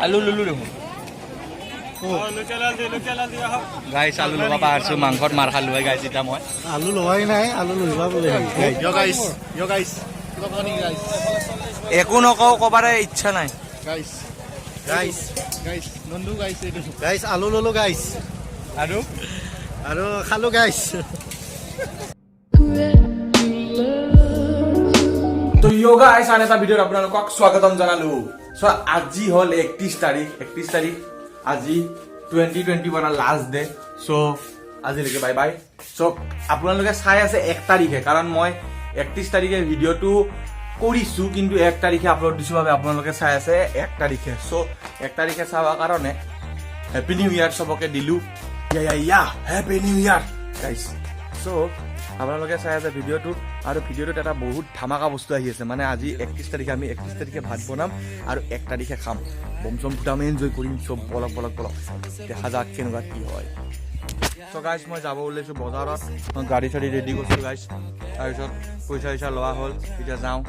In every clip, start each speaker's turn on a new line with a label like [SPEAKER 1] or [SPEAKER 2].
[SPEAKER 1] আলু লুলু দেখোন গাইছ আলু লগাব পাৰিছো মাংসত মাৰ খালো হয় গাইছ এতিয়া মই
[SPEAKER 2] আলু লোৱাই নাই আলু লইবা বোলে
[SPEAKER 1] একো নকওঁ কবাৰে ইচ্ছা নাই
[SPEAKER 2] গাইছ আলু ললো গাইছ
[SPEAKER 1] আৰু
[SPEAKER 2] খালো গাইছ
[SPEAKER 1] তো যোগা আইছ আন এটা ভিডিঅ'ত আপোনালোকক স্বাগতম জনালো সো আজি হল 31 তাৰিখ আজি 2021 লাষ্ট ডে সো আজিলৈকে বাই বাই সো আপোনালোকে চাই আছে 1 তাৰিখে কাৰণ মই 31 তাৰিখে ভিডিঅ'টো কৰিছো কিন্তু 1 তাৰিখে আপলোড দিছো বাবে আপোনালোকে চাই আছে 1 তাৰিখে সো 1 তাৰিখে চাৱাৰ কাৰণে হ্যাপি নিউ ইয়াৰ সবকে দিলু ইয়া হ্যাপি নিউ ইয়াৰ গাইস সো আপোনালোকে চাই আছে ভিডিঅ'টো আৰু ভিডিঅ'টোত এটা বহুত ধামাকা বস্তু আহি আছে মানে আজি 31 তাৰিখে আমি 31 তাৰিখে ভাত বনাম আৰু 1 তাৰিখে খাম বম চম ফুটাম এনজয় কৰিম সব বলক দেখা যাক কেনেকুৱা কি হয় সো গাইস মই যাব ওলাইছো বজাৰত গাড়ী চাড়ী ৰেডি কৰিছো গাইস তাৰপিছত পইচা লোৱা হ'ল এতিয়া যাওঁ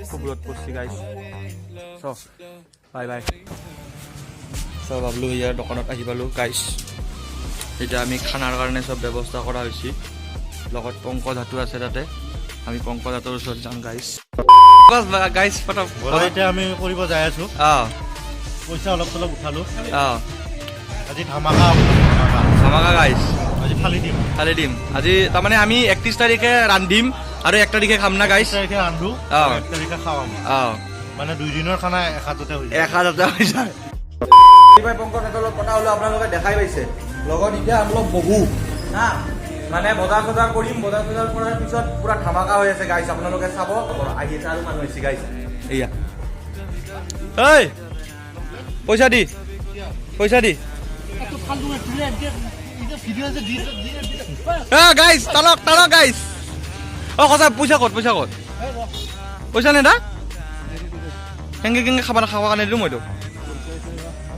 [SPEAKER 1] খুব ৰ'দ পড়ছি guys so bye bye so Bablu ইয়াৰ দোকানত আহি পালো গাইস এতিয়া আমি খানাৰ কাৰণে সব ব্যৱস্থা কৰা হৈছে লগত পংকজ হাতু আছে তাতে আমি পংকজ হাতুৰ ওচৰত যাম গাইস ফটো
[SPEAKER 2] এতিয়া আমি কৰিব যাই আছো পইচা অলপ উঠালো আজি
[SPEAKER 1] ধামাকা গাইস
[SPEAKER 2] আজি ফালি দিম
[SPEAKER 1] আজি তাৰমানে আমি 31 তাৰিখে ৰান্ধিম আৰু 1 তাৰিখে খাম না গাইস
[SPEAKER 2] 1 তাৰিখে ৰান্ধো 1 তাৰিখে খাওয়াম মানে 2 দিনৰ খানা এখাজতে হৈ যায়
[SPEAKER 1] ভাই পংকজ হাতুৰ লগত কথা হলো আপোনালোকে দেখাই পাইছে লগত এতিয়া আমি বহু হা মানে বজাৰ কৰিম বজাৰ কৰাৰ পিছত পুৰা ধামাকা হৈ আছে গাইছ আপোনালোকে চাব আহি আছে আৰু মানুহ হৈছে গাইছ এয়া এই পইচা দি গাইছ তালক গাইছ সঁচা পইচা ক'ত পইচা নে দা কেংগে খাব কাৰণে দিলোঁ মইতো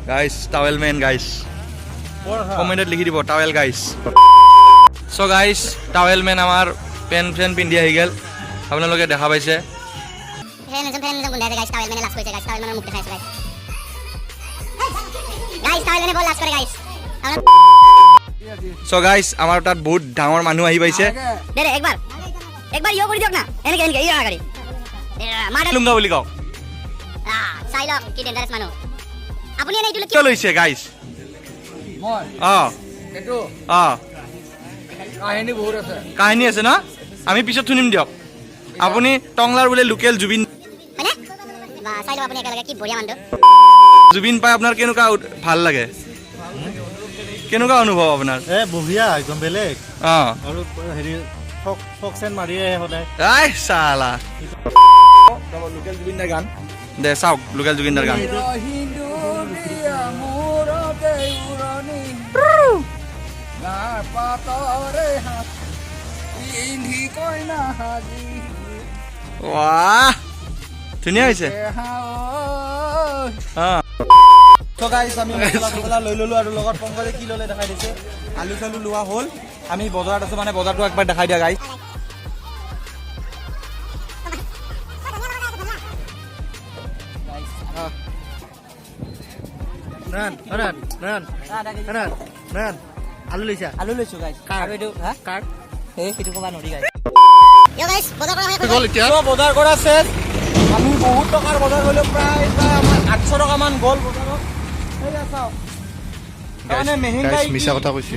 [SPEAKER 1] গাইছ টাৱেল মেন গাইছ কমেণ্টত লিখি দিব টাৱেল গাইছ সো গাইস টাৱেল মেন আমাৰ পেন পিন্ধি আহি গেল আপোনালোকে দেখা পাইছে সো গাইস আমাৰ তাত বহুত ডাঙৰ মানুহ আহি পাইছে লুংগা বুলি কওঁ কিয় লৈছে গাইস কাহিনী আছে ন আমি পিছত শুনিম দিয়ক আপুনি টংলাৰ বোলে লোকেল জুবিন পাই আপোনাৰ কেনেকুৱা ভাল লাগে কেনেকুৱা অনুভৱ আপোনাৰ
[SPEAKER 2] বঢ়িয়া একদম বেলেগ আৰু হেৰি ফকচেন মাৰি আহে সদায়
[SPEAKER 1] চালা লোকেল জুবিনদাৰ গান দে চাওক লোকেল জুবিনদাৰ গান ধুনীয়া হৈছে লৈ ললো আৰু লগত পংকজে কি ললে দেখাই দিছে আলু চালু লোৱা হ'ল আমি বজাৰত আছো মানে বজাৰটো একবাৰ দেখাই দিয়া গাইছ
[SPEAKER 2] আলু লৈছো গাইছ
[SPEAKER 1] সেইটো কবা নৰি গাইছ
[SPEAKER 2] বজাৰ কৰা শেষ
[SPEAKER 1] আমি বহুত টকাৰ বজাৰ কৰিলো প্ৰায় আমাৰ 800 টকা মান গ'ল বজাৰত
[SPEAKER 2] মিছা কথা কৈছে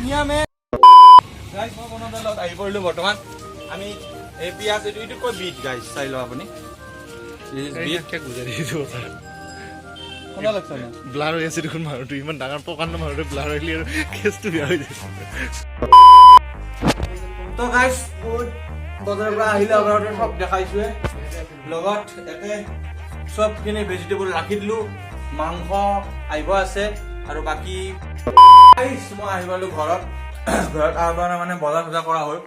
[SPEAKER 1] আহি পৰিলো বৰ্তমান আমি এই পিঁয়াজ এইটো কৈ বিট গাইছ চাই লওঁ আপুনি
[SPEAKER 2] ব্লাৰ হৈ আছে দেখোন মানুহটো ইমান ডাঙৰ প্ৰকাণ্ড মানুহটো ব্লাৰ আহিলে আৰু কেছটো বেয়া হৈ যায়
[SPEAKER 1] তো গাইছ বজাৰৰ পৰা আহিলে আপোনালোকে সব দেখাইছোৱে লগত একে সবখিনি ভেজিটেবল ৰাখি দিলো মাংস আহিব আছে আৰু বাকী মই আহি পালো ঘৰত আহাৰ মানে বজাৰ কৰা হ'ল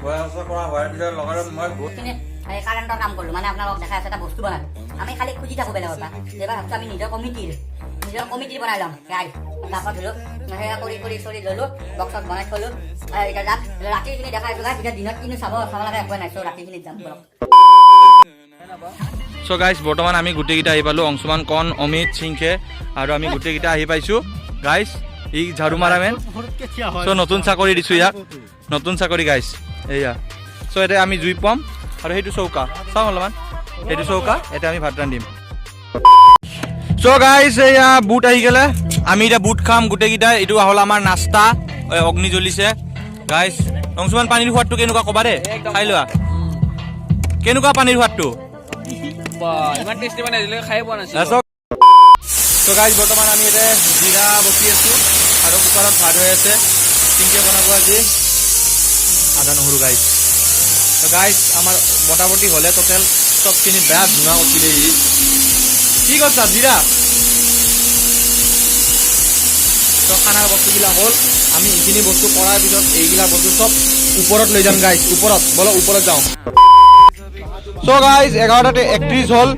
[SPEAKER 1] বজাৰ কৰা হোৱাৰ পিছত লগত মই বহুত
[SPEAKER 3] কাৰেণ্টৰ কাম কৰিলো মানে আপোনালোকক দেখাই আছে এটা বস্তু বনালো আমি খালি খুজি থাকো বেলেগৰ পৰা এইবাৰ ভাবছো আমি নিজৰ কমিটিৰ বনাই ল'ম তাৰপৰা ধৰিলো সেয়া কৰি চলি ললো বক্সত বনাই থলো এতিয়া যাম ৰাতিখিনি দেখাই আছো এতিয়া দিনত কিনো চাব লাগে একোৱে নাই ৰাতিখিনিত যাম
[SPEAKER 1] চ' গাইজ বৰ্তমান আমি গোটেইকেইটা আহি পালোঁ অংশুমান কণ অমিত সিংহে আৰু আমি গোটেইকেইটা আহি পাইছোঁ গাইজ ই ঝাৰু মাৰা মেন চ' নতুন চাকৰি দিছোঁ ইয়াক নতুন চাকৰি গাইজ এয়া চ' এতিয়া আমি জুই পাম আৰু সেইটো চৌকা চাওঁ অলপমান সেইটো চৌকা এতিয়া আমি ভাত ৰান্ধিম চ' গাইজ এয়া বুট আহি গ'লে আমি এতিয়া বুট খাম গোটেইকেইটাই এইটো হ'ল আমাৰ নাস্তা অগ্নি জ্বলিছে গাইজ অংশুমান পানীৰ সোৱাদটো কেনেকুৱা ক'বা দে খাই লোৱা কেনেকুৱা পানীৰ সোৱাদটো
[SPEAKER 4] ইমান টেষ্টি মানে আজিলৈকে খাই পোৱা নাছিল
[SPEAKER 1] চ' গাইজ বৰ্তমান আমি এতিয়া জিৰা বচি আছোঁ আৰু কুকাৰত ভাত হৈ আছে চিংকে বনাব আজি আদা নহৰু গাইজ ত' গাইজ আমাৰ মোটামুটি হ'লে টোটেল চবখিনি বেয়া ধুঙা উঠিলে ই কি কৈছা জিৰা ত' খানাৰ বস্তুবিলাক হ'ল আমি এইখিনি বস্তু কৰাৰ পিছত এইবিলাক বস্তু চব ওপৰত লৈ যাম গাইজ ওপৰত ব'লক ওপৰত যাওঁ চ' গাইজ 11:31 হ'ল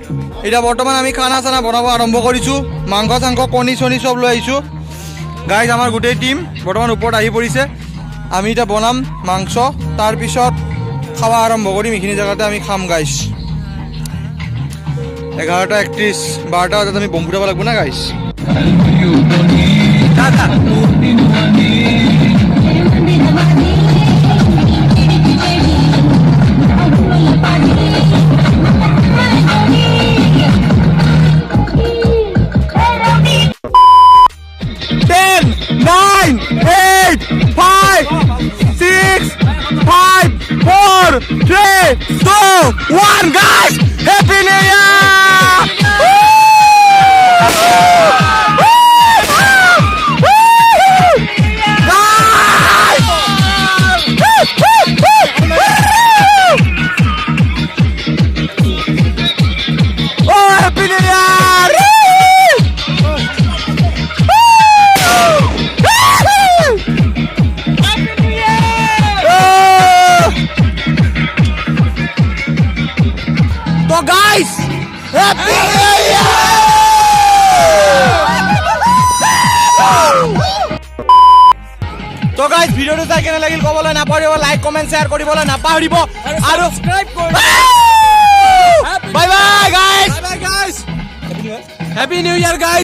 [SPEAKER 1] এতিয়া বৰ্তমান আমি খানা চানা বনাব আৰম্ভ কৰিছোঁ মাংস চাংস কণী চণী চব লৈ আহিছোঁ গাইজ আমাৰ গোটেই টীম বৰ্তমান ওপৰত আহি পৰিছে আমি এতিয়া বনাম মাংস তাৰপিছত খাৱা আৰম্ভ কৰিম এইখিনি জেগাতে আমি খাম গাইজ 11:31 12টা বজাত আমি বম ফুটাব লাগিব না guys guys, happy new year! Oh, happy new year! So guys, happy new year! So guys, ভিডিওটো চাই কেনে লাগিল ক'বলৈ নাপাহৰিব লাইক কমেন্ট শ্বেয়াৰ কৰিবলৈ নাপাহৰিব আৰু সাবস্ক্ৰাইব কৰিব bye bye guys happy new ইয়াৰ গাইস